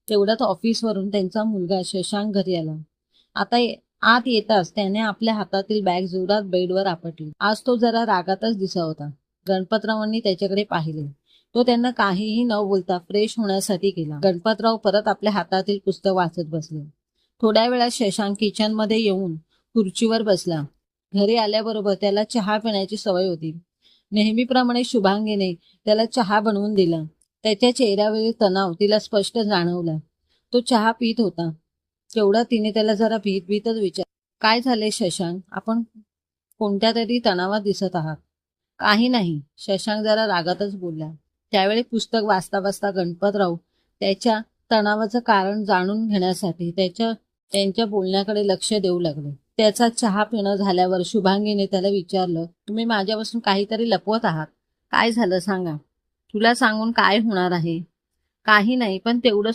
तेवढ्यात ऑफिसवरून त्यांचा मुलगा शशांक घरी आला. आता आत येताच त्याने आपल्या हातातील बॅग जोरात बेडवर आपटली. आज तो जरा रागातच दिसत होता. गणपतरावांनी त्याच्याकडे पाहिले. तो त्यांना काहीही न बोलता फ्रेश होण्यासाठी गेला. गणपतराव परत आपल्या हातातील पुस्तक वाचत बसले. थोड्या वेळात शशांक किचनमध्ये येऊन खुर्चीवर बसला. घरी आल्याबरोबर त्याला चहा पिण्याची सवय होती. नेहमीप्रमाणे शुभांगीने त्याला चहा बनवून दिला. त्याच्या चेहऱ्यावरील तणाव तिला स्पष्ट जाणवला. तो चहा पित होता. तेवढा तिने त्याला जरा भीत भीतच विचार, काय झाले शशांक, आपण कोणत्या तरी तणावात दिसत आहात. काही नाही, शशांक जरा रागातच बोलला. त्यावेळी पुस्तक वाचता वाचता गणपतराव त्याच्या तणावाचं कारण जाणून घेण्यासाठी त्यांच्या बोलण्याकडे लक्ष देऊ लागले. त्याचा चहा पिणं झाल्यावर शुभांगीने त्याला विचारलं, तुम्ही माझ्यापासून काहीतरी लपवत आहात. काय झालं सांगा. तुला सांगून काय होणार आहे. काही नाही, पण तेवढं